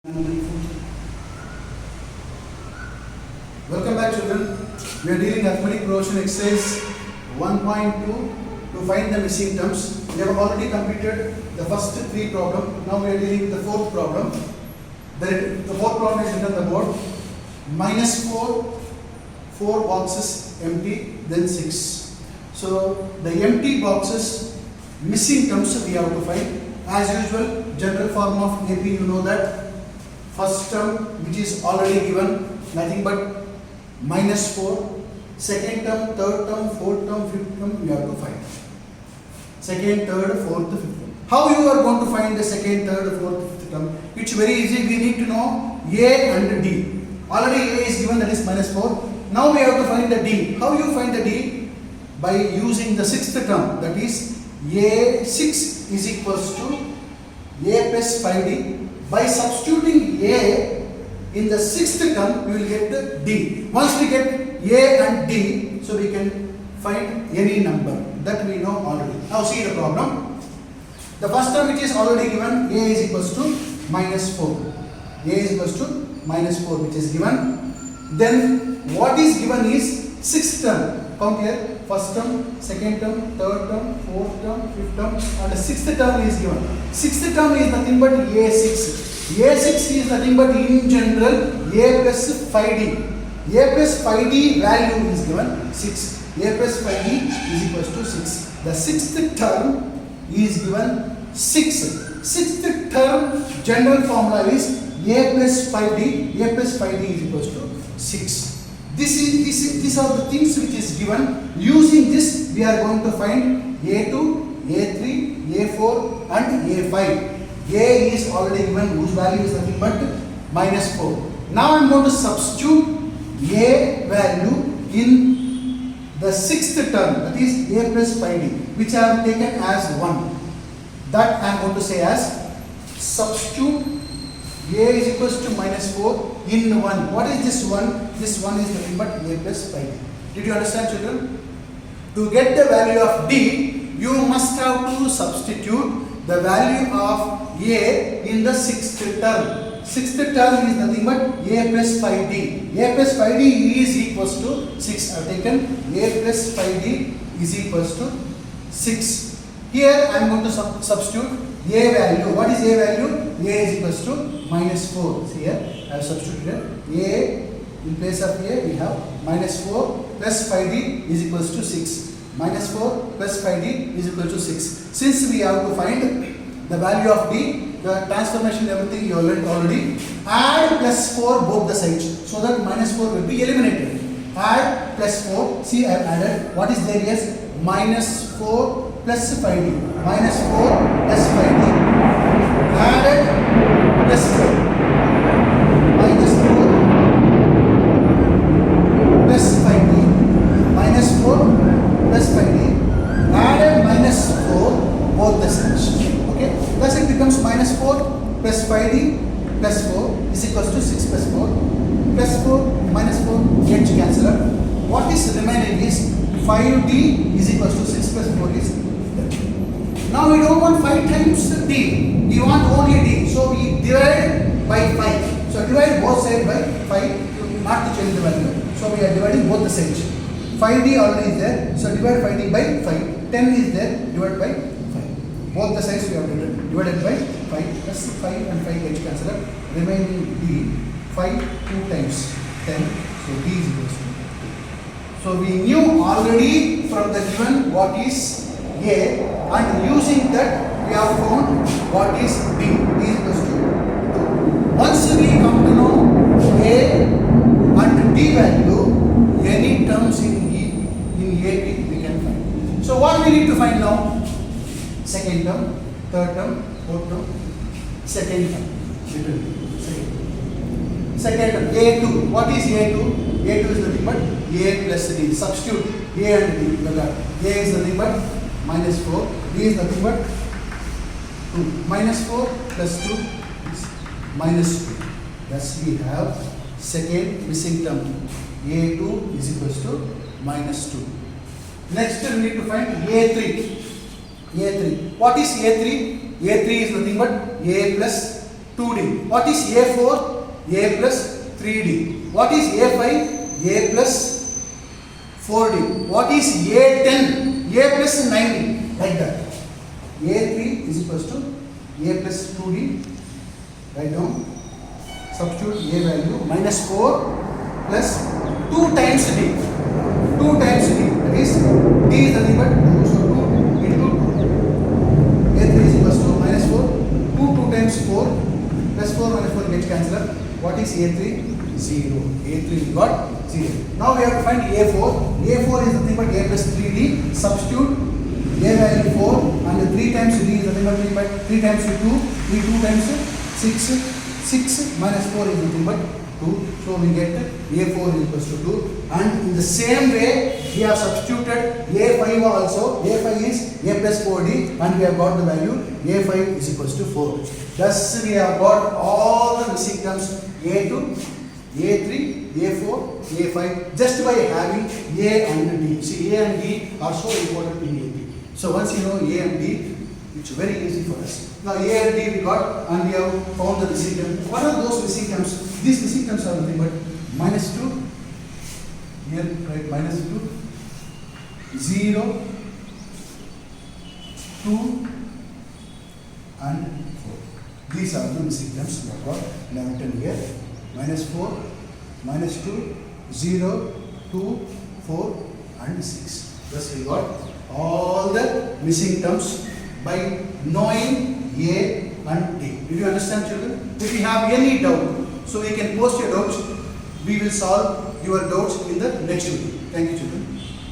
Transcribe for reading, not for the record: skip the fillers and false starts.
Welcome back, children. We are dealing arithmetic progression exercise 1.2 to find the missing terms. We have already completed the first three problems. Now we are dealing with the fourth problem. The fourth problem is written on the board. -4, 4 boxes empty, then 6. So the empty boxes, missing terms we have to find. As usual, general form of AP, you know that. First term which is already given, nothing but -4. Second term, third term, fourth term, fifth term, you have to find. Second, third, fourth, fifth term. How you are going to find the second, third, fourth, fifth term? It's very easy. We need to know A and D. Already A is given, that is -4. Now we have to find the D. How you find the D? By using the sixth term, that is A6 is equals to A plus 5D. By substituting A in the sixth term, we will get the D. Once we get A and D, so we can find any number. That we know already. Now see the problem. The first term which is already given, A is equals to -4. A is equals to -4 which is given. Then what is given is sixth term. Count here. First term, second term, third term, fourth term, fifth term, and the sixth term is given. Sixth term is nothing but A6. A6 is nothing but in general A plus 5D. A plus 5D value is given 6. A plus 5D is equals to 6. The sixth term is given 6. Sixth term general formula is A plus 5D. A plus 5D is equals to 6. These are the things which is given. Using this, we are going to find A2, A3, A4 and A5. A is already given, whose value is nothing but -4. Now I am going to substitute A value in the sixth term, that is A plus 5D, which I have taken as 1. That I am going to say as substitute A is equals to -4 in 1. What is this 1? This 1 is nothing but A plus 5D. Did you understand, children? To get the value of D, you must have to substitute the value of A in the sixth term. Sixth term is nothing but A plus 5D. A plus 5D is equals to 6. I have taken A plus 5D is equals to 6. Here I am going to substitute A value. What is A value? A is equals to -4. See here, I have substituted A in place of A. We have -4 plus 5D is equals to 6. -4 plus 5D is equal to 6. Since we have to find the value of D, the transformation, everything you learned already. Add +4 both the sides, so that -4 will be eliminated. Add +4. See, I have added. What is there? Yes, -4 plus 5D. -4 plus 5D. Added +4. -4 plus 5D. -4 plus 5D. Added -4 both the sides. Okay, thus it becomes -4 plus 5D plus 4 is equals to 6 plus 4 plus 4 minus 4 get to cancel out. What is remaining is 5D is equals to 6 plus 4 is 30. Now we don't want 5 times D, we want only D, so we divide by 5. So divide both sides by 5 not to change the value. So we are dividing both the sides. 5D already is there, so divide 5D by 5. 10 is there, divide by 5. Both the sides we have divided by 5 plus 5 and 5 get cancelled out. Remaining D, 5 2 times 10, so D is equals to 2. So we knew already from the given what is A, and using that we have found what is D. D is equals to 2. Once we come to know A and D value, any terms in AP we can find. So what we need to find now? Second term, third term, fourth term, second term. Second term, A2. What is A2? A2 is nothing but A plus D. Substitute A and D. A is nothing but -4. D is nothing but 2. -4 plus 2 is -2. Thus we have second missing term. A2 is equals to -2. Next we need to find A3. A3. What is A3? A3 is nothing but A plus 2 2D. What is A4? A plus 3D. What is A5? A plus 4D. What is A10? A plus 9D. Like that. A3 is equals to A plus 2D. Write down. Substitute A value minus 4 plus 2 times D. 2 times D. That is D is nothing but 2. So 2 into 2. A3 is equals to minus 4. 2 times 4 plus 4 minus 4 gets cancelled. What is A3? 0. A3 we got 0. Now we have to find A4. A4 is nothing but A plus 3D. Substitute A value 4 and 3 times D is nothing but 3 times 2. 2 times 6. 6 minus 4 is nothing but 2. So we get A4 is equals to 2. And in the same way, we have substituted A5 also. A5 is A plus 4D and we have got the value A5 is equals to 4. Thus we have got all the missing terms A2, A3, A4, A5 just by having A and D. See, A and D are so important in AP. So once you know A and D, it's very easy for us. Now A and D we got and we have found the missing terms. What are those missing terms? These missing terms are nothing but minus 2, here write minus 2, 0, 2 and 4. These are the missing terms we have got and I have written here minus 4, minus 2, 0, 2, 4 and 6. Thus we got all the missing terms by knowing A and D. Did you understand, children? If you have any doubt, so you can post your doubts. We will solve your doubts in the next video. Thank you, children.